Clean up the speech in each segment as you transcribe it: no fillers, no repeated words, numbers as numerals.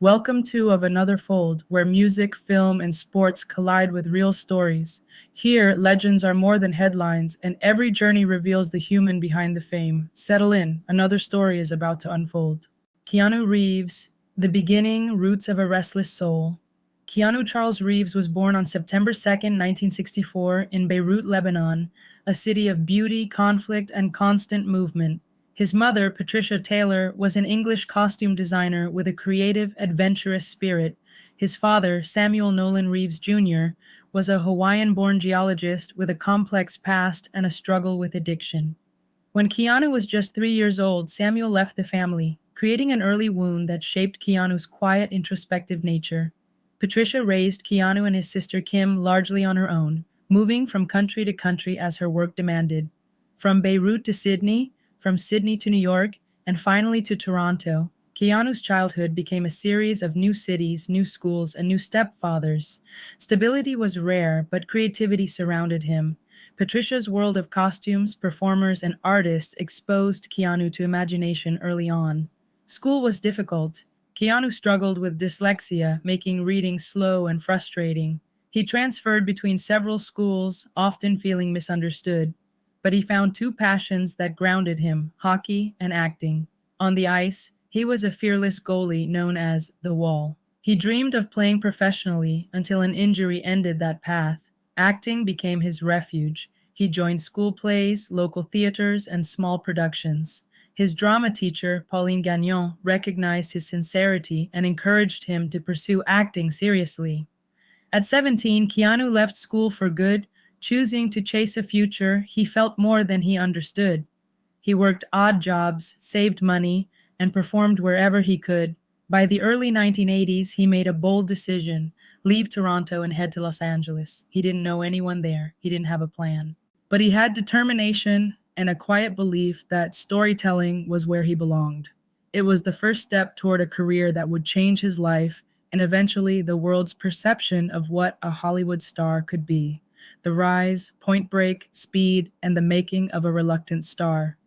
Welcome to Of Another Fold, where music, film, and sports collide with real stories. Here, legends are more than headlines, and every journey reveals the human behind the fame. Settle in, another story is about to unfold. Keanu Reeves, The Beginning, Roots of a Restless Soul. Keanu Charles Reeves was born on September 2nd, 1964, in Beirut, Lebanon, a city of beauty, conflict, and constant movement. His mother, Patricia Taylor, was an English costume designer with a creative, adventurous spirit. His father, Samuel Nolan Reeves Jr., was a Hawaiian-born geologist with a complex past and a struggle with addiction. When Keanu was just 3 years old, Samuel left the family, creating an early wound that shaped Keanu's quiet, introspective nature. Patricia raised Keanu and his sister Kim largely on her own, moving from country to country as her work demanded. From Beirut to Sydney, from Sydney to New York, and finally to Toronto, Keanu's childhood became a series of new cities, new schools, and new stepfathers. Stability was rare, but creativity surrounded him. Patricia's world of costumes, performers, and artists exposed Keanu to imagination early on. School was difficult. Keanu struggled with dyslexia, making reading slow and frustrating. He transferred between several schools, often feeling misunderstood. But he found two passions that grounded him: hockey and acting. On the ice, he was a fearless goalie known as the Wall. He dreamed of playing professionally until an injury ended that path. Acting became his refuge. He joined school plays, local theaters, and small productions. His drama teacher, Pauline Gagnon, recognized his sincerity and encouraged him to pursue acting seriously. At 17, Keanu left school for good. Choosing to chase a future he felt more than he understood. He worked odd jobs, saved money, and performed wherever he could. By the early 1980s, he made a bold decision: leave Toronto and head to Los Angeles. He didn't know anyone there. He didn't have a plan. But he had determination and a quiet belief that storytelling was where he belonged. It was the first step toward a career that would change his life and eventually the world's perception of what a Hollywood star could be. The Rise, Point Break, Speed, and the Making of a Reluctant Star.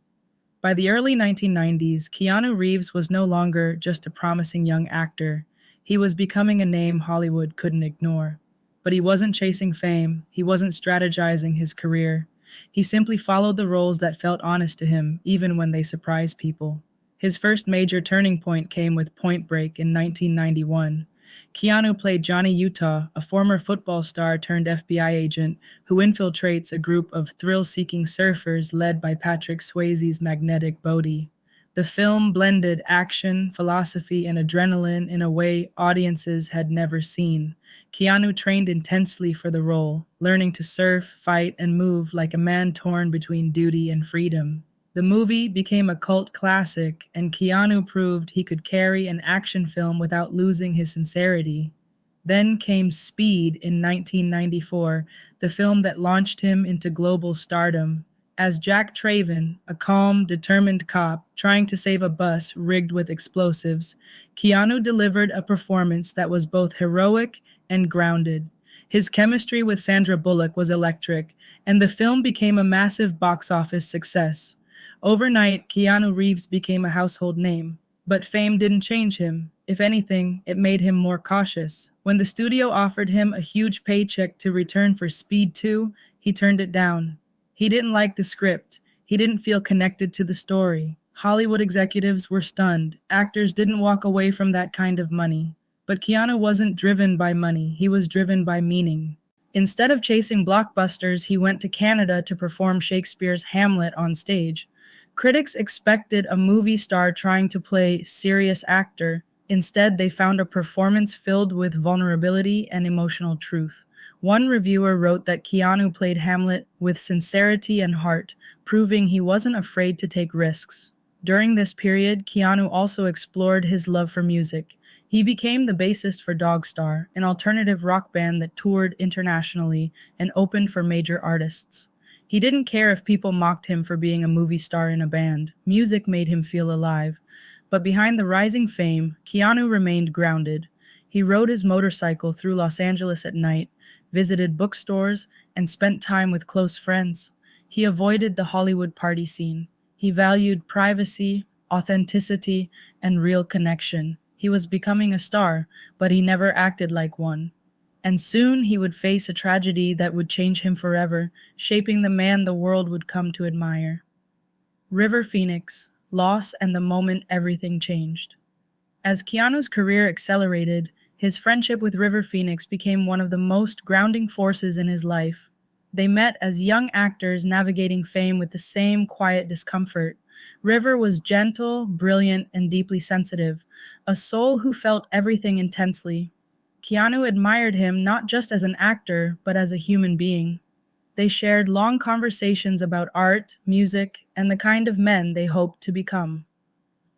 By the early 1990s, Keanu Reeves was no longer just a promising young actor. He was becoming a name Hollywood couldn't ignore. But he wasn't chasing fame. He wasn't strategizing his career. He simply followed the roles that felt honest to him, even when they surprised people. His first major turning point came with Point Break in 1991. Keanu played Johnny Utah, a former football star turned FBI agent who infiltrates a group of thrill-seeking surfers led by Patrick Swayze's magnetic Bodhi. The film blended action, philosophy, and adrenaline in a way audiences had never seen. Keanu trained intensely for the role, learning to surf, fight, and move like a man torn between duty and freedom. The movie became a cult classic, and Keanu proved he could carry an action film without losing his sincerity. Then came Speed in 1994, the film that launched him into global stardom. As Jack Traven, a calm, determined cop trying to save a bus rigged with explosives, Keanu delivered a performance that was both heroic and grounded. His chemistry with Sandra Bullock was electric, and the film became a massive box office success. Overnight, Keanu Reeves became a household name. But fame didn't change him. If anything, it made him more cautious. When the studio offered him a huge paycheck to return for Speed 2, he turned it down. He didn't like the script. He didn't feel connected to the story. Hollywood executives were stunned. Actors didn't walk away from that kind of money. But Keanu wasn't driven by money. He was driven by meaning. Instead of chasing blockbusters, he went to Canada to perform Shakespeare's Hamlet on stage. Critics expected a movie star trying to play serious actor. Instead, they found a performance filled with vulnerability and emotional truth. One reviewer wrote that Keanu played Hamlet with sincerity and heart, proving he wasn't afraid to take risks. During this period, Keanu also explored his love for music. He became the bassist for Dogstar, an alternative rock band that toured internationally and opened for major artists. He didn't care if people mocked him for being a movie star in a band. Music made him feel alive. But behind the rising fame, Keanu remained grounded. He rode his motorcycle through Los Angeles at night, visited bookstores, and spent time with close friends. He avoided the Hollywood party scene. He valued privacy, authenticity, and real connection. He was becoming a star, but he never acted like one. And soon he would face a tragedy that would change him forever, shaping the man the world would come to admire. River Phoenix, Loss and the Moment Everything Changed. As Keanu's career accelerated, his friendship with River Phoenix became one of the most grounding forces in his life. They met as young actors navigating fame with the same quiet discomfort. River was gentle, brilliant, and deeply sensitive, a soul who felt everything intensely. Keanu admired him not just as an actor, but as a human being. They shared long conversations about art, music, and the kind of men they hoped to become.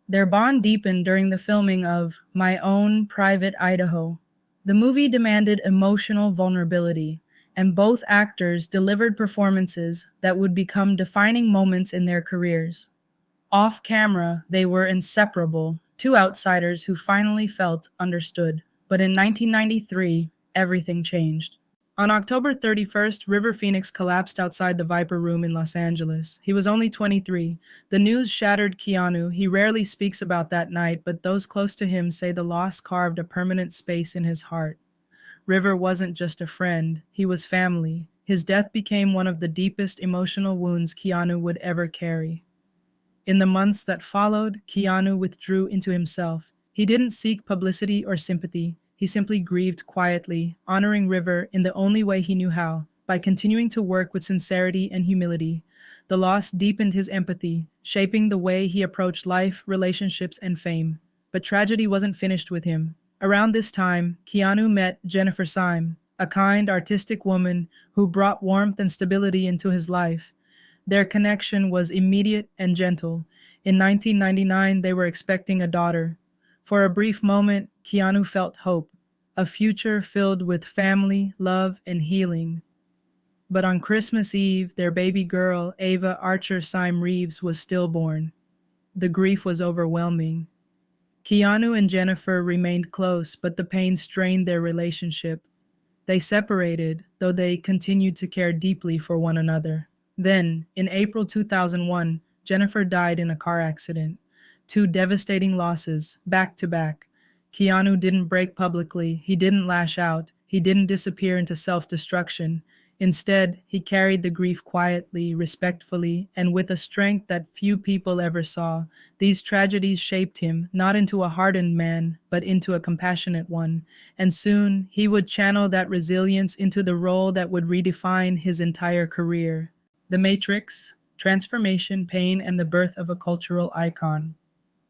Their bond deepened during the filming of My Own Private Idaho. The movie demanded emotional vulnerability, and both actors delivered performances that would become defining moments in their careers. Off camera, they were inseparable, two outsiders who finally felt understood. But in 1993, everything changed. On October 31st, River Phoenix collapsed outside the Viper Room in Los Angeles. He was only 23. The news shattered Keanu. He rarely speaks about that night, but those close to him say the loss carved a permanent space in his heart. River wasn't just a friend, he was family. His death became one of the deepest emotional wounds Keanu would ever carry. In the months that followed, Keanu withdrew into himself. He didn't seek publicity or sympathy. He simply grieved quietly, honoring River in the only way he knew how, by continuing to work with sincerity and humility. The loss deepened his empathy, shaping the way he approached life, relationships, and fame. But tragedy wasn't finished with him. Around this time, Keanu met Jennifer Syme, a kind, artistic woman who brought warmth and stability into his life. Their connection was immediate and gentle. In 1999, they were expecting a daughter. For a brief moment, Keanu felt hope, a future filled with family, love, and healing. But on Christmas Eve, their baby girl, Ava Archer Syme Reeves, was stillborn. The grief was overwhelming. Keanu and Jennifer remained close, but the pain strained their relationship. They separated, though they continued to care deeply for one another. Then, in April 2001, Jennifer died in a car accident. Two devastating losses, back to back. Keanu didn't break publicly, he didn't lash out, he didn't disappear into self-destruction. Instead, he carried the grief quietly, respectfully, and with a strength that few people ever saw. These tragedies shaped him, not into a hardened man, but into a compassionate one. And soon, he would channel that resilience into the role that would redefine his entire career. The Matrix, Transformation, Pain, and the Birth of a Cultural Icon.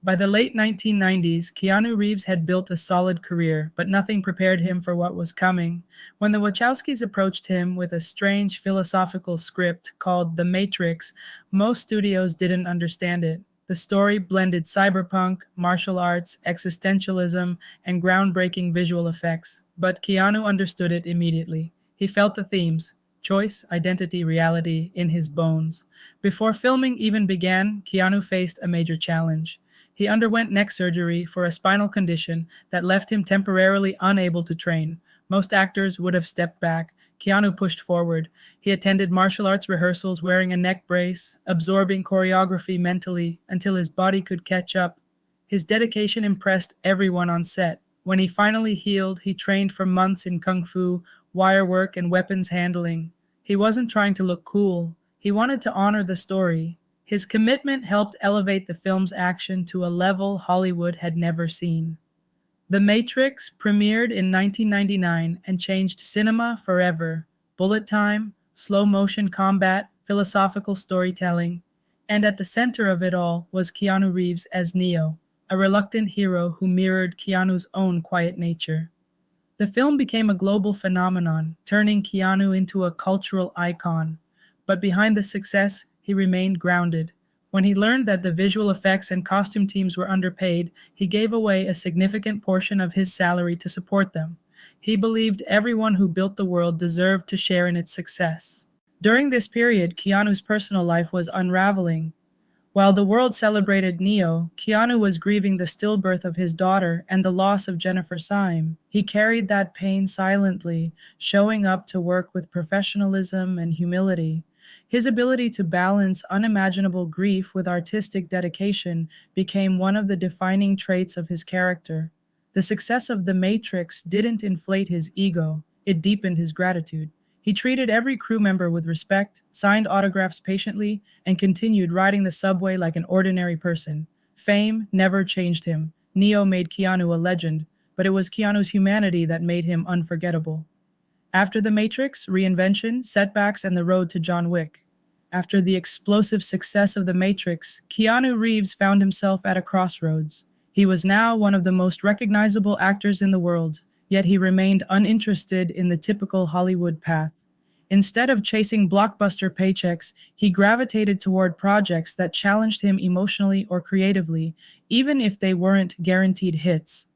By the late 1990s, Keanu Reeves had built a solid career, but nothing prepared him for what was coming. When the Wachowskis approached him with a strange philosophical script called The Matrix, most studios didn't understand it. The story blended cyberpunk, martial arts, existentialism, and groundbreaking visual effects, but Keanu understood it immediately. He felt the themes, choice, identity, reality, in his bones. Before filming even began, Keanu faced a major challenge. He underwent neck surgery for a spinal condition that left him temporarily unable to train. Most actors would have stepped back. Keanu pushed forward. He attended martial arts rehearsals wearing a neck brace, absorbing choreography mentally until his body could catch up. His dedication impressed everyone on set. When he finally healed, he trained for months in kung fu, wire work, and weapons handling. He wasn't trying to look cool. He wanted to honor the story. His commitment helped elevate the film's action to a level Hollywood had never seen. The Matrix premiered in 1999 and changed cinema forever. Bullet time, slow-motion combat, philosophical storytelling, and at the center of it all was Keanu Reeves as Neo, a reluctant hero who mirrored Keanu's own quiet nature. The film became a global phenomenon, turning Keanu into a cultural icon. But behind the success, he remained grounded. When he learned that the visual effects and costume teams were underpaid, he gave away a significant portion of his salary to support them. He believed everyone who built the world deserved to share in its success. During this period, Keanu's personal life was unraveling. While the world celebrated Neo, Keanu was grieving the stillbirth of his daughter and the loss of Jennifer Syme. He carried that pain silently, showing up to work with professionalism and humility. His ability to balance unimaginable grief with artistic dedication became one of the defining traits of his character. The success of The Matrix didn't inflate his ego, it deepened his gratitude. He treated every crew member with respect, signed autographs patiently, and continued riding the subway like an ordinary person. Fame never changed him. Neo made Keanu a legend, but it was Keanu's humanity that made him unforgettable. After The Matrix, reinvention, setbacks, and the road to John Wick. After the explosive success of The Matrix, Keanu Reeves found himself at a crossroads. He was now one of the most recognizable actors in the world, yet he remained uninterested in the typical Hollywood path. Instead of chasing blockbuster paychecks, he gravitated toward projects that challenged him emotionally or creatively, even if they weren't guaranteed hits.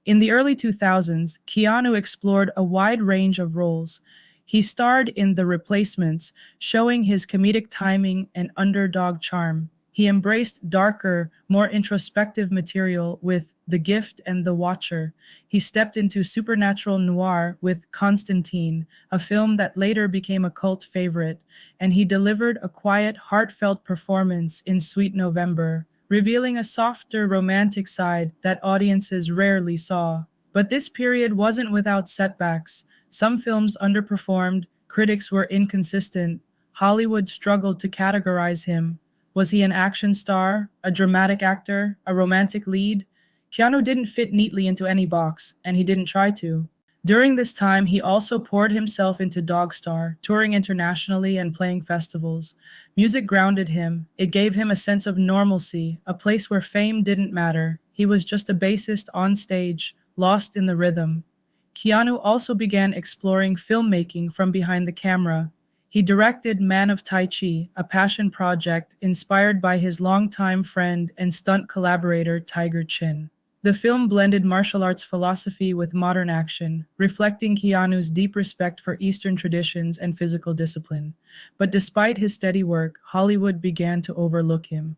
In the early 2000s, Keanu explored a wide range of roles. He starred in The Replacements, showing his comedic timing and underdog charm. He embraced darker, more introspective material with The Gift and The Watcher. He stepped into supernatural noir with Constantine, a film that later became a cult favorite, and he delivered a quiet, heartfelt performance in Sweet November, revealing a softer, romantic side that audiences rarely saw. But this period wasn't without setbacks. Some films underperformed, critics were inconsistent, Hollywood struggled to categorize him. Was he an action star, a dramatic actor, a romantic lead? Keanu didn't fit neatly into any box, and he didn't try to. During this time, he also poured himself into Dog Star, touring internationally and playing festivals. Music grounded him. It gave him a sense of normalcy, a place where fame didn't matter. He was just a bassist on stage, lost in the rhythm. Keanu also began exploring filmmaking from behind the camera. He directed Man of Tai Chi, a passion project inspired by his longtime friend and stunt collaborator Tiger Chin. The film blended martial arts philosophy with modern action, reflecting Keanu's deep respect for Eastern traditions and physical discipline. But despite his steady work, Hollywood began to overlook him.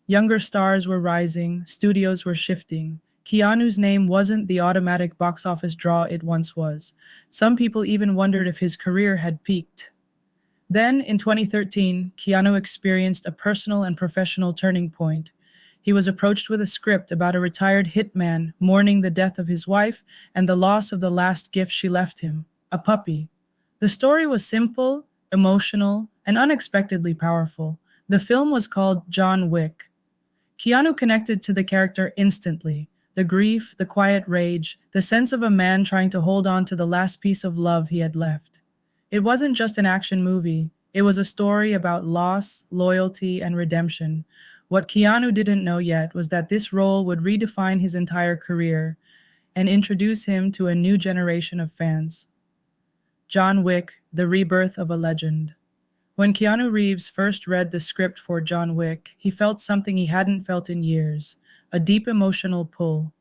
Younger stars were rising, studios were shifting. Keanu's name wasn't the automatic box office draw it once was. Some people even wondered if his career had peaked. Then, in 2013, Keanu experienced a personal and professional turning point. He was approached with a script about a retired hitman mourning the death of his wife and the loss of the last gift she left him, a puppy. The story was simple, emotional, and unexpectedly powerful. The film was called John Wick. Keanu connected to the character instantly. The grief, the quiet rage, the sense of a man trying to hold on to the last piece of love he had left. It wasn't just an action movie. It was a story about loss, loyalty, and redemption. What Keanu didn't know yet was that this role would redefine his entire career and introduce him to a new generation of fans. John Wick, the rebirth of a legend. When Keanu Reeves first read the script for John Wick, he felt something he hadn't felt in years, a deep emotional pull.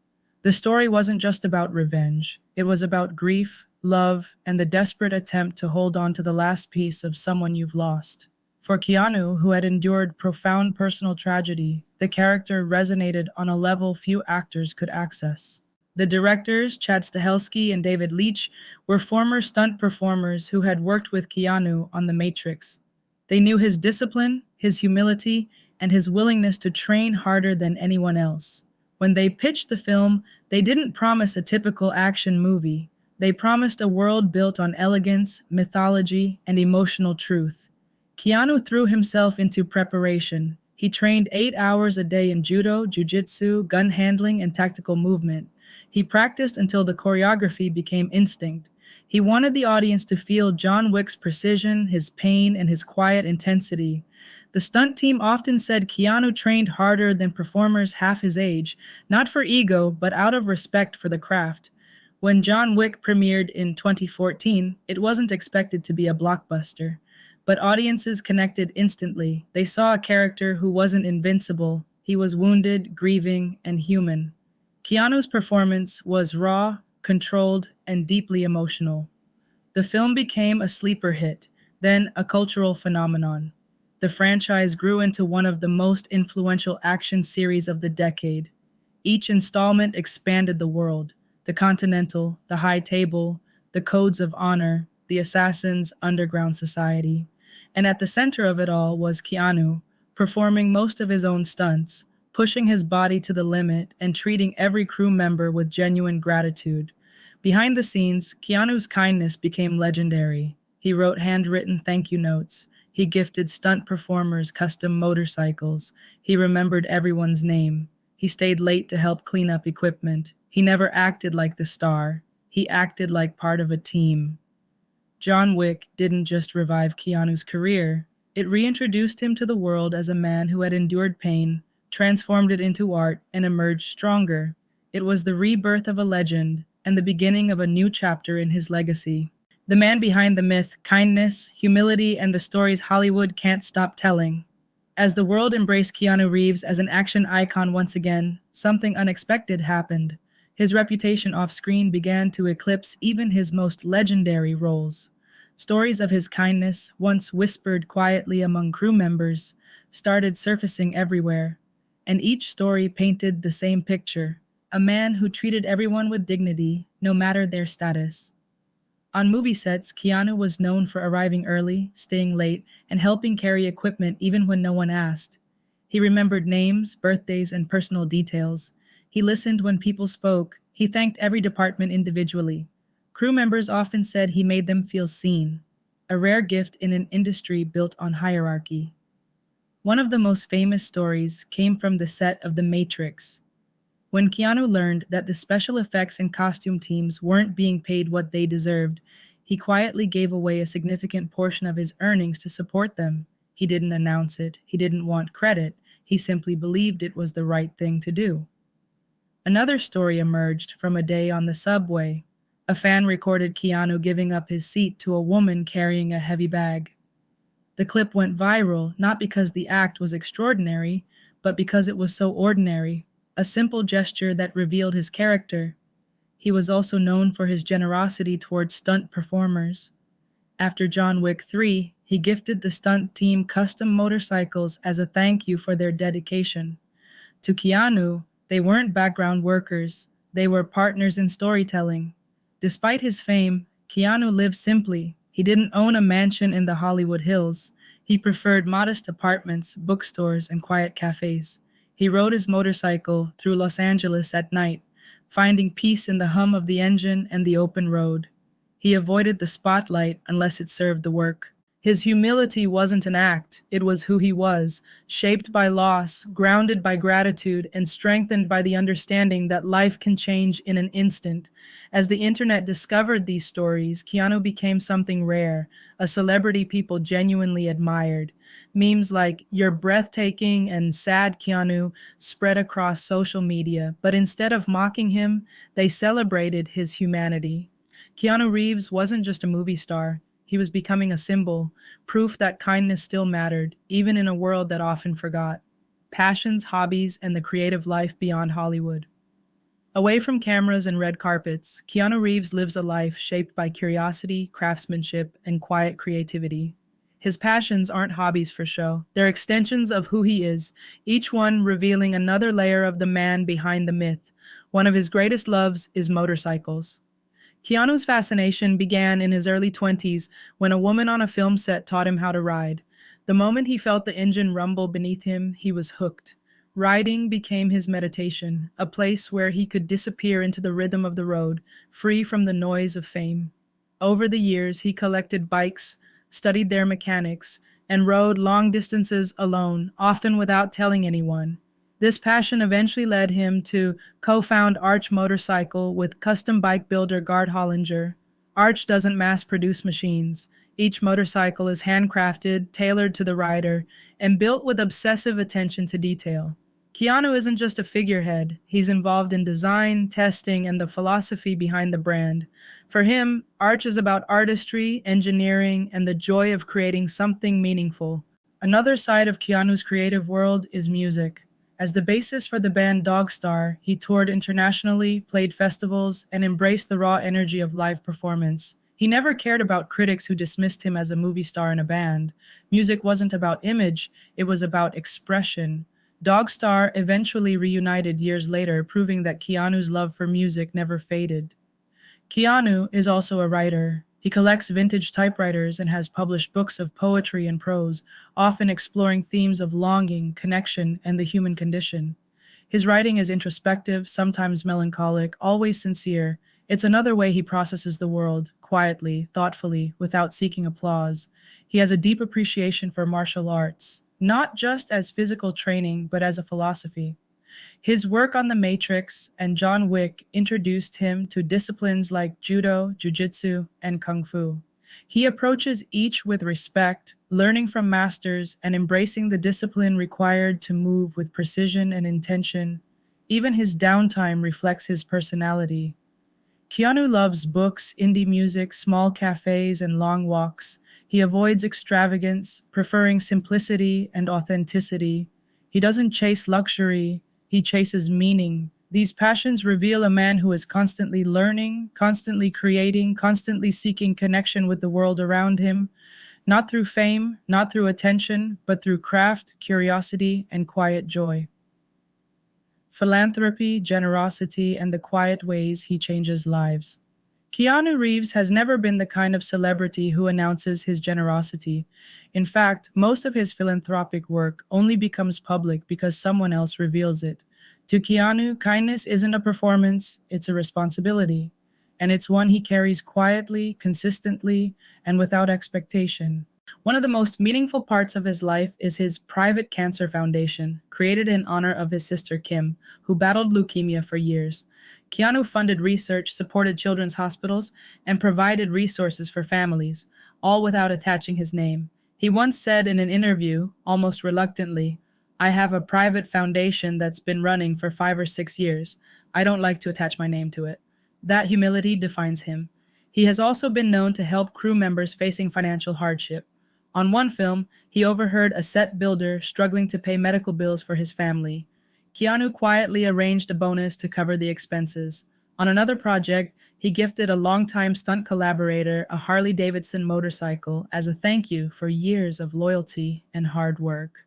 The story wasn't just about revenge. It was about grief, love, and the desperate attempt to hold on to the last piece of someone you've lost. For Keanu, who had endured profound personal tragedy, the character resonated on a level few actors could access. The directors, Chad Stahelski and David Leitch, were former stunt performers who had worked with Keanu on The Matrix. They knew his discipline, his humility, and his willingness to train harder than anyone else. When they pitched the film, they didn't promise a typical action movie. They promised a world built on elegance, mythology, and emotional truth. Keanu threw himself into preparation. He trained 8 hours a day in judo, jiu-jitsu, gun handling, and tactical movement. He practiced until the choreography became instinct. He wanted the audience to feel John Wick's precision, his pain, and his quiet intensity. The stunt team often said Keanu trained harder than performers half his age, not for ego, but out of respect for the craft. When John Wick premiered in 2014, it wasn't expected to be a blockbuster. But audiences connected instantly. They saw a character who wasn't invincible. He was wounded, grieving, and human. Keanu's performance was raw, controlled, and deeply emotional. The film became a sleeper hit, then a cultural phenomenon. The franchise grew into one of the most influential action series of the decade. Each installment expanded the world: the Continental, the High Table, the Codes of Honor, the Assassin's Underground Society. And at the center of it all was Keanu, performing most of his own stunts, pushing his body to the limit and treating every crew member with genuine gratitude. Behind the scenes, Keanu's kindness became legendary. He wrote handwritten thank you notes. He gifted stunt performers custom motorcycles. He remembered everyone's name. He stayed late to help clean up equipment. He never acted like the star. He acted like part of a team. John Wick didn't just revive Keanu's career, it reintroduced him to the world as a man who had endured pain, transformed it into art, and emerged stronger. It was the rebirth of a legend and the beginning of a new chapter in his legacy. The man behind the myth, kindness, humility, and the stories Hollywood can't stop telling. As the world embraced Keanu Reeves as an action icon once again, something unexpected happened. His reputation off-screen began to eclipse even his most legendary roles. Stories of his kindness, once whispered quietly among crew members, started surfacing everywhere, and each story painted the same picture: a man who treated everyone with dignity, no matter their status. On movie sets, Keanu was known for arriving early, staying late, and helping carry equipment even when no one asked. He remembered names, birthdays, and personal details. He listened when people spoke. He thanked every department individually. Crew members often said he made them feel seen, a rare gift in an industry built on hierarchy. One of the most famous stories came from the set of The Matrix. When Keanu learned that the special effects and costume teams weren't being paid what they deserved, he quietly gave away a significant portion of his earnings to support them. He didn't announce it. He didn't want credit. He simply believed it was the right thing to do. Another story emerged from a day on the subway. A fan recorded Keanu giving up his seat to a woman carrying a heavy bag. The clip went viral, not because the act was extraordinary, but because it was so ordinary, a simple gesture that revealed his character. He was also known for his generosity towards stunt performers. After John Wick 3, he gifted the stunt team custom motorcycles as a thank you for their dedication. To Keanu, they weren't background workers, they were partners in storytelling. Despite his fame, Keanu lived simply. He didn't own a mansion in the Hollywood Hills. He preferred modest apartments, bookstores, and quiet cafes. He rode his motorcycle through Los Angeles at night, finding peace in the hum of the engine and the open road. He avoided the spotlight unless it served the work. His humility wasn't an act, it was who he was, shaped by loss, grounded by gratitude, and strengthened by the understanding that life can change in an instant. As the internet discovered these stories, Keanu became something rare, a celebrity people genuinely admired. Memes like "You're breathtaking" and "Sad Keanu" spread across social media, but instead of mocking him, they celebrated his humanity. Keanu Reeves wasn't just a movie star. He was becoming a symbol, proof that kindness still mattered, even in a world that often forgot. Passions, hobbies, and the creative life beyond Hollywood. Away from cameras and red carpets, Keanu Reeves lives a life shaped by curiosity, craftsmanship, and quiet creativity. His passions aren't hobbies for show. They're extensions of who he is, each one revealing another layer of the man behind the myth. One of his greatest loves is motorcycles. Keanu's fascination began in his early 20s when a woman on a film set taught him how to ride. The moment he felt the engine rumble beneath him, he was hooked. Riding became his meditation, a place where he could disappear into the rhythm of the road, free from the noise of fame. Over the years, he collected bikes, studied their mechanics, and rode long distances alone, often without telling anyone. This passion eventually led him to co-found Arch Motorcycle with custom bike builder Gard Hollinger. Arch doesn't mass-produce machines. Each motorcycle is handcrafted, tailored to the rider, and built with obsessive attention to detail. Keanu isn't just a figurehead. He's involved in design, testing, and the philosophy behind the brand. For him, Arch is about artistry, engineering, and the joy of creating something meaningful. Another side of Keanu's creative world is music. As the bassist for the band Dogstar, he toured internationally, played festivals, and embraced the raw energy of live performance. He never cared about critics who dismissed him as a movie star in a band. Music wasn't about image, it was about expression. Dogstar eventually reunited years later, proving that Keanu's love for music never faded. Keanu is also a writer. He collects vintage typewriters and has published books of poetry and prose, often exploring themes of longing, connection, and the human condition. His writing is introspective, sometimes melancholic, always sincere. It's another way he processes the world, quietly, thoughtfully, without seeking applause. He has a deep appreciation for martial arts, not just as physical training, but as a philosophy. His work on The Matrix and John Wick introduced him to disciplines like judo, jujitsu, and kung fu. He approaches each with respect, learning from masters and embracing the discipline required to move with precision and intention. Even his downtime reflects his personality. Keanu loves books, indie music, small cafes, and long walks. He avoids extravagance, preferring simplicity and authenticity. He doesn't chase luxury, he chases meaning. These passions reveal a man who is constantly learning, constantly creating, constantly seeking connection with the world around him, not through fame, not through attention, but through craft, curiosity, and quiet joy. Philanthropy, generosity, and the quiet ways he changes lives. Keanu Reeves has never been the kind of celebrity who announces his generosity. In fact, most of his philanthropic work only becomes public because someone else reveals it. To Keanu, kindness isn't a performance, it's a responsibility. And it's one he carries quietly, consistently, and without expectation. One of the most meaningful parts of his life is his private cancer foundation, created in honor of his sister Kim, who battled leukemia for years. Keanu funded research, supported children's hospitals, and provided resources for families, all without attaching his name. He once said in an interview, almost reluctantly, "I have a private foundation that's been running for 5 or 6 years. I don't like to attach my name to it." That humility defines him. He has also been known to help crew members facing financial hardship. On one film, he overheard a set builder struggling to pay medical bills for his family. Keanu quietly arranged a bonus to cover the expenses. On another project, he gifted a longtime stunt collaborator a Harley-Davidson motorcycle as a thank you for years of loyalty and hard work.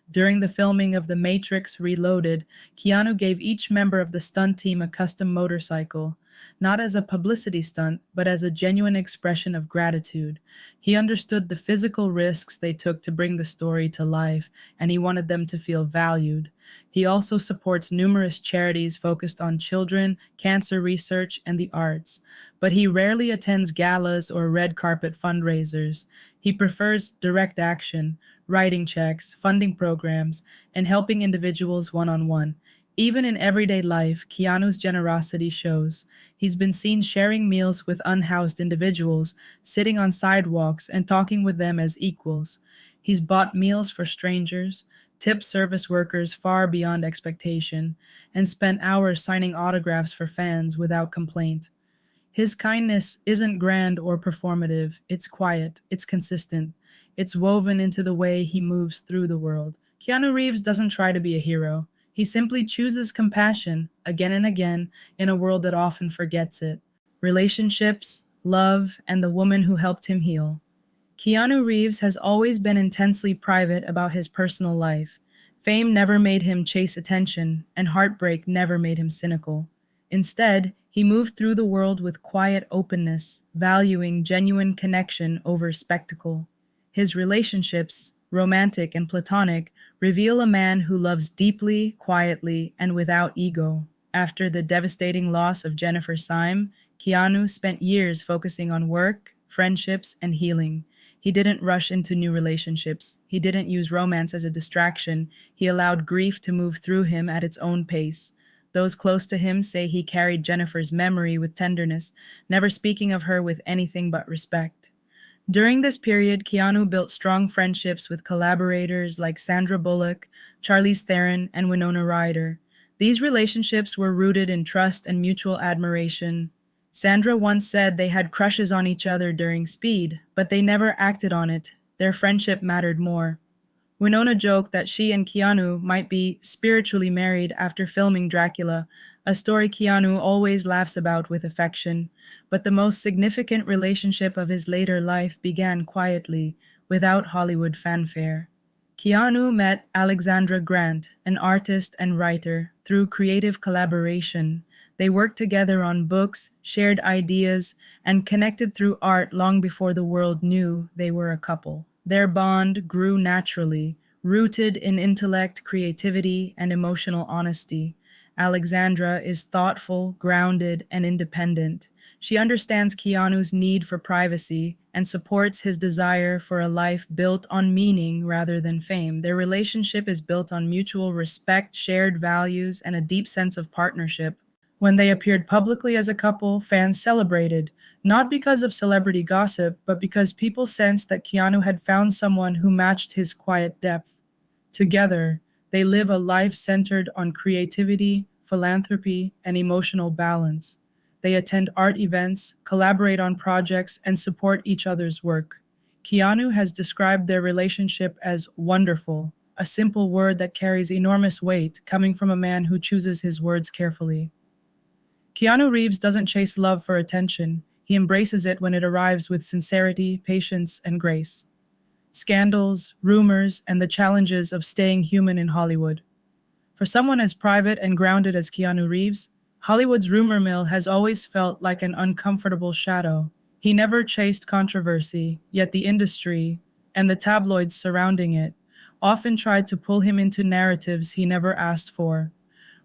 During the filming of The Matrix Reloaded, Keanu gave each member of the stunt team a custom motorcycle, not as a publicity stunt, but as a genuine expression of gratitude. He understood the physical risks they took to bring the story to life, and he wanted them to feel valued. He also supports numerous charities focused on children, cancer research, and the arts, but he rarely attends galas or red carpet fundraisers. He prefers direct action, writing checks, funding programs, and helping individuals one-on-one. Even in everyday life, Keanu's generosity shows. He's been seen sharing meals with unhoused individuals, sitting on sidewalks, and talking with them as equals. He's bought meals for strangers, tipped service workers far beyond expectation, and spent hours signing autographs for fans without complaint. His kindness isn't grand or performative, it's quiet, it's consistent, it's woven into the way he moves through the world. Keanu Reeves doesn't try to be a hero. He simply chooses compassion again and again in a world that often forgets it. Relationships, love, and the woman who helped him heal. Keanu Reeves has always been intensely private about his personal life. Fame never made him chase attention, and heartbreak never made him cynical. Instead, he moved through the world with quiet openness, valuing genuine connection over spectacle. His relationships, romantic and platonic, reveal a man who loves deeply, quietly, and without ego. After the devastating loss of Jennifer Syme, Keanu spent years focusing on work, friendships, and healing. He didn't rush into new relationships. He didn't use romance as a distraction. He allowed grief to move through him at its own pace. Those close to him say he carried Jennifer's memory with tenderness, never speaking of her with anything but respect. During this period, Keanu built strong friendships with collaborators like Sandra Bullock, Charlize Theron, and Winona Ryder. These relationships were rooted in trust and mutual admiration. Sandra once said they had crushes on each other during Speed, but they never acted on it. Their friendship mattered more. Winona joked that she and Keanu might be spiritually married after filming Dracula, a story Keanu always laughs about with affection. But the most significant relationship of his later life began quietly, without Hollywood fanfare. Keanu met Alexandra Grant, an artist and writer, through creative collaboration. They worked together on books, shared ideas, and connected through art long before the world knew they were a couple. Their bond grew naturally, Rooted in intellect, creativity, and emotional honesty, Alexandra is thoughtful, grounded, and independent. She understands Keanu's need for privacy and supports his desire for a life built on meaning rather than fame. Their relationship is built on mutual respect, shared values, and a deep sense of partnership. When they appeared publicly as a couple, fans celebrated, not because of celebrity gossip, but because people sensed that Keanu had found someone who matched his quiet depth. Together, they live a life centered on creativity, philanthropy, and emotional balance. They attend art events, collaborate on projects, and support each other's work. Keanu has described their relationship as wonderful, a simple word that carries enormous weight coming from a man who chooses his words carefully. Keanu Reeves doesn't chase love for attention. He embraces it when it arrives with sincerity, patience, and grace. Scandals, rumors, and the challenges of staying human in Hollywood. For someone as private and grounded as Keanu Reeves, Hollywood's rumor mill has always felt like an uncomfortable shadow. He never chased controversy, yet the industry, and the tabloids surrounding it, often tried to pull him into narratives he never asked for.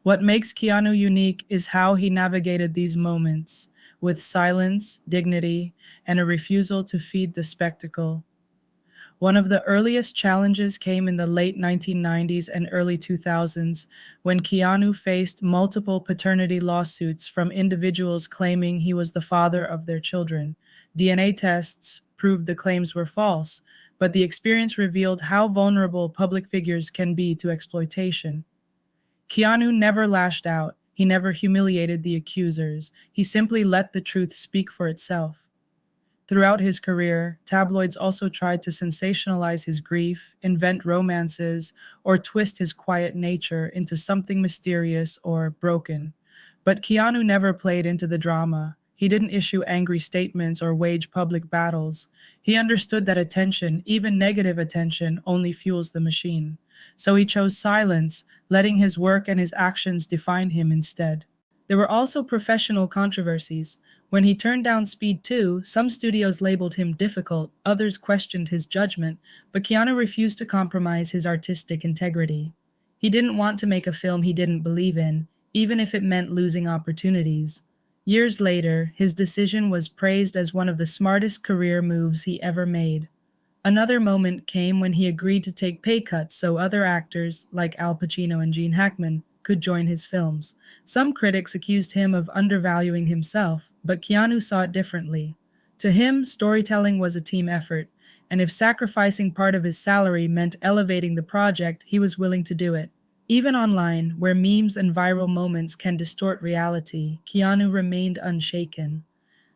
What makes Keanu unique is how he navigated these moments, with silence, dignity, and a refusal to feed the spectacle. One of the earliest challenges came in the late 1990s and early 2000s when Keanu faced multiple paternity lawsuits from individuals claiming he was the father of their children. DNA tests proved the claims were false, but the experience revealed how vulnerable public figures can be to exploitation. Keanu never lashed out. He never humiliated the accusers. He simply let the truth speak for itself. Throughout his career, tabloids also tried to sensationalize his grief, invent romances, or twist his quiet nature into something mysterious or broken. But Keanu never played into the drama. He didn't issue angry statements or wage public battles. He understood that attention, even negative attention, only fuels the machine. So he chose silence, letting his work and his actions define him instead. There were also professional controversies. When he turned down Speed 2, some studios labeled him difficult, others questioned his judgment, but Keanu refused to compromise his artistic integrity. He didn't want to make a film he didn't believe in, even if it meant losing opportunities. Years later, his decision was praised as one of the smartest career moves he ever made. Another moment came when he agreed to take pay cuts so other actors, like Al Pacino and Gene Hackman, could join his films. Some critics accused him of undervaluing himself, but Keanu saw it differently. To him, storytelling was a team effort, and if sacrificing part of his salary meant elevating the project, he was willing to do it. Even online, where memes and viral moments can distort reality, Keanu remained unshaken.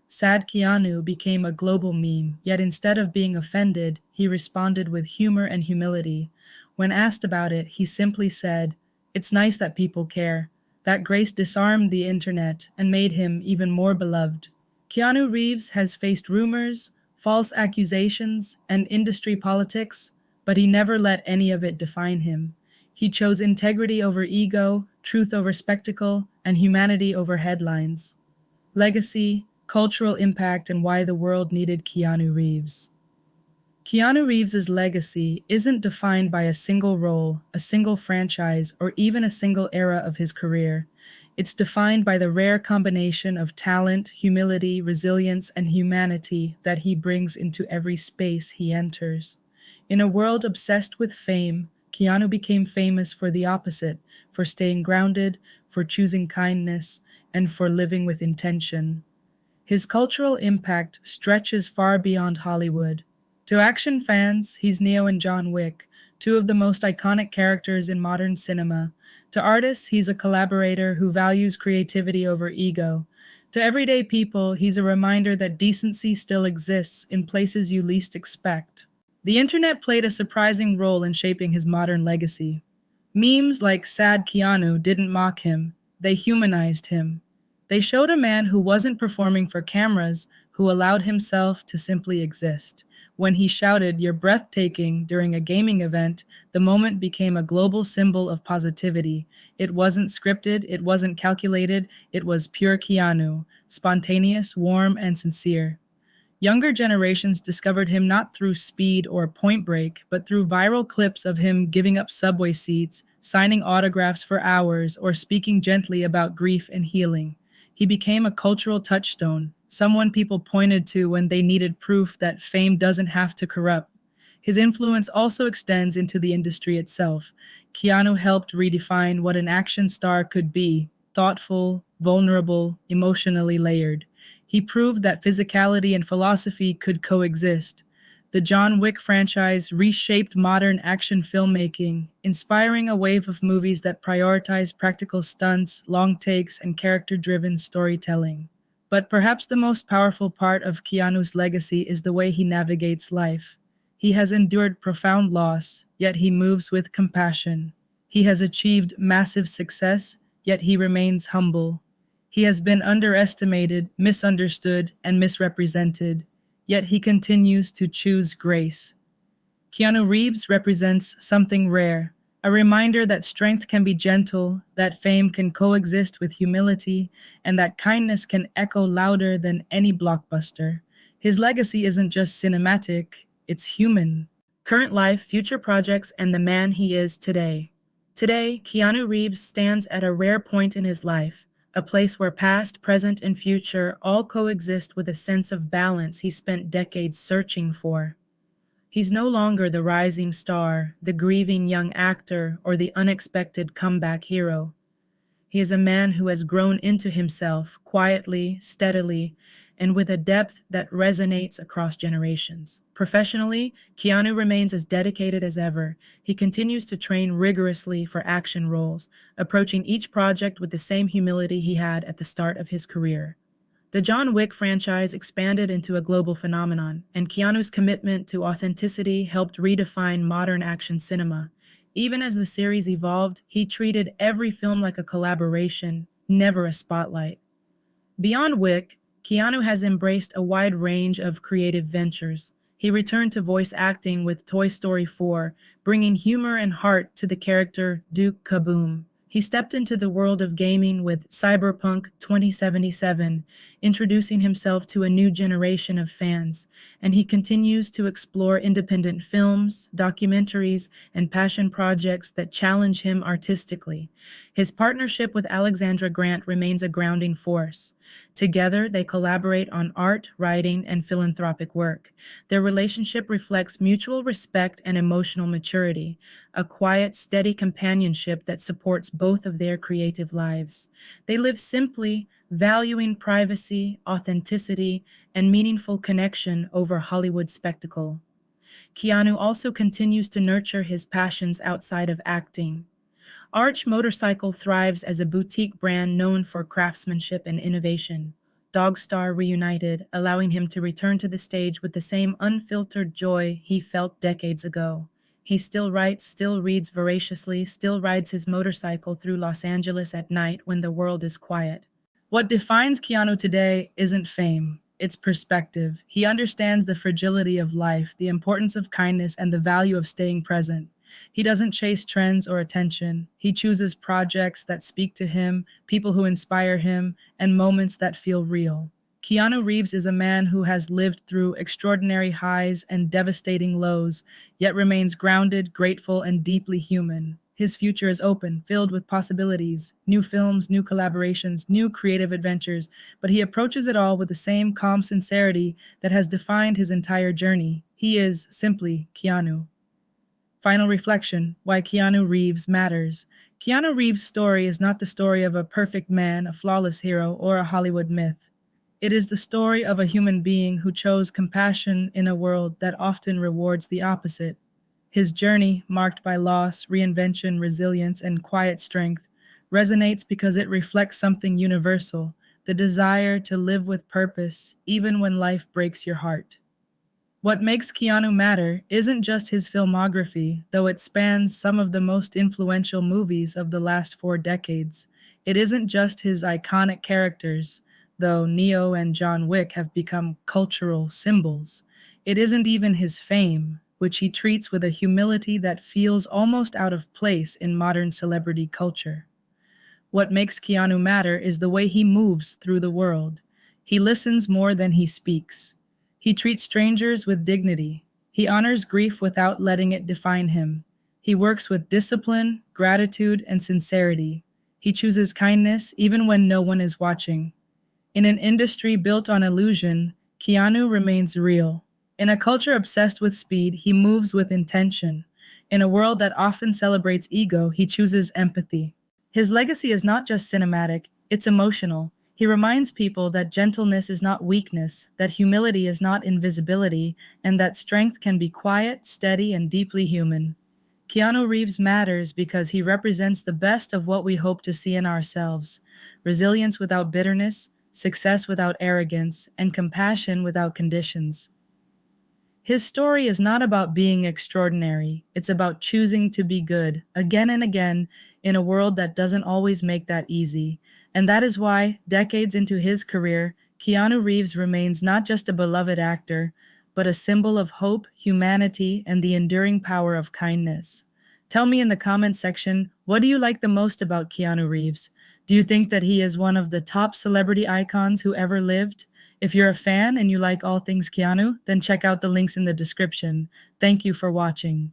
Sad Keanu became a global meme, yet instead of being offended, he responded with humor and humility. When asked about it, he simply said, "It's nice that people care." That grace disarmed the internet and made him even more beloved. Keanu Reeves has faced rumors, false accusations, and industry politics, but he never let any of it define him. He chose integrity over ego, truth over spectacle, and humanity over headlines. Legacy, cultural impact, and why the world needed Keanu Reeves. Keanu Reeves' legacy isn't defined by a single role, a single franchise, or even a single era of his career. It's defined by the rare combination of talent, humility, resilience, and humanity that he brings into every space he enters. In a world obsessed with fame, Keanu became famous for the opposite, for staying grounded, for choosing kindness, and for living with intention. His cultural impact stretches far beyond Hollywood. To action fans, he's Neo in John Wick, two of the most iconic characters in modern cinema. To artists, he's a collaborator who values creativity over ego. To everyday people, he's a reminder that decency still exists in places you least expect. The internet played a surprising role in shaping his modern legacy. Memes like Sad Keanu didn't mock him, they humanized him. They showed a man who wasn't performing for cameras, who allowed himself to simply exist. When he shouted, "You're breathtaking," during a gaming event, the moment became a global symbol of positivity. It wasn't scripted, it wasn't calculated, it was pure Keanu, spontaneous, warm, and sincere. Younger generations discovered him not through Speed or Point Break, but through viral clips of him giving up subway seats, signing autographs for hours, or speaking gently about grief and healing. He became a cultural touchstone, someone people pointed to when they needed proof that fame doesn't have to corrupt. His influence also extends into the industry itself. Keanu helped redefine what an action star could be: thoughtful, vulnerable, emotionally layered. He proved that physicality and philosophy could coexist. The John Wick franchise reshaped modern action filmmaking, inspiring a wave of movies that prioritize practical stunts, long takes, and character driven storytelling. But perhaps the most powerful part of Keanu's legacy is the way he navigates life. He has endured profound loss, yet he moves with compassion. He has achieved massive success, yet he remains humble. He has been underestimated, misunderstood, and misrepresented, yet he continues to choose grace. Keanu Reeves represents something rare, a reminder that strength can be gentle, that fame can coexist with humility, and that kindness can echo louder than any blockbuster. His legacy isn't just cinematic, it's human. Current life, future projects, and the man he is today. Today, Keanu Reeves stands at a rare point in his life, a place where past, present, and future all coexist with a sense of balance he spent decades searching for. He's no longer the rising star, the grieving young actor, or the unexpected comeback hero. He is a man who has grown into himself, quietly, steadily, and with a depth that resonates across generations. Professionally, Keanu remains as dedicated as ever. He continues to train rigorously for action roles, approaching each project with the same humility he had at the start of his career. The John Wick franchise expanded into a global phenomenon, and Keanu's commitment to authenticity helped redefine modern action cinema. Even as the series evolved, he treated every film like a collaboration, never a spotlight. Beyond Wick, Keanu has embraced a wide range of creative ventures. He returned to voice acting with Toy Story 4, bringing humor and heart to the character Duke Kaboom. He stepped into the world of gaming with Cyberpunk 2077, introducing himself to a new generation of fans, and he continues to explore independent films, documentaries, and passion projects that challenge him artistically. His partnership with Alexandra Grant remains a grounding force. Together, they collaborate on art, writing, and philanthropic work. Their relationship reflects mutual respect and emotional maturity, a quiet, steady companionship that supports both of their creative lives. They live simply, valuing privacy, authenticity, and meaningful connection over Hollywood spectacle. Keanu also continues to nurture his passions outside of acting. Arch Motorcycle thrives as a boutique brand known for craftsmanship and innovation. Dogstar reunited, allowing him to return to the stage with the same unfiltered joy he felt decades ago. He still writes, still reads voraciously, still rides his motorcycle through Los Angeles at night when the world is quiet. What defines Keanu today isn't fame, it's perspective. He understands the fragility of life, the importance of kindness, and the value of staying present. He doesn't chase trends or attention. He chooses projects that speak to him, people who inspire him, and moments that feel real. Keanu Reeves is a man who has lived through extraordinary highs and devastating lows, yet remains grounded, grateful, and deeply human. His future is open, filled with possibilities, new films, new collaborations, new creative adventures, but he approaches it all with the same calm sincerity that has defined his entire journey. He is simply Keanu. Final reflection: why Keanu Reeves matters. Keanu Reeves' story is not the story of a perfect man, a flawless hero, or a Hollywood myth. It is the story of a human being who chose compassion in a world that often rewards the opposite. His journey, marked by loss, reinvention, resilience, and quiet strength, resonates because it reflects something universal: the desire to live with purpose, even when life breaks your heart. What makes Keanu matter isn't just his filmography, though it spans some of the most influential movies of the last 4 decades. It isn't just his iconic characters, though Neo and John Wick have become cultural symbols. It isn't even his fame, which he treats with a humility that feels almost out of place in modern celebrity culture. What makes Keanu matter is the way he moves through the world. He listens more than he speaks. He treats strangers with dignity. He honors grief without letting it define him. He works with discipline, gratitude, and sincerity. He chooses kindness even when no one is watching. In an industry built on illusion, Keanu remains real. In a culture obsessed with speed, he moves with intention. In a world that often celebrates ego, he chooses empathy. His legacy is not just cinematic, it's emotional. He reminds people that gentleness is not weakness, that humility is not invisibility, and that strength can be quiet, steady, and deeply human. Keanu Reeves matters because he represents the best of what we hope to see in ourselves: resilience without bitterness, success without arrogance, and compassion without conditions. His story is not about being extraordinary, it's about choosing to be good, again and again, in a world that doesn't always make that easy. And that is why, decades into his career, Keanu Reeves remains not just a beloved actor, but a symbol of hope, humanity, and the enduring power of kindness. Tell me in the comments section, what do you like the most about Keanu Reeves? Do you think that he is one of the top celebrity icons who ever lived? If you're a fan and you like all things Keanu, then check out the links in the description. Thank you for watching.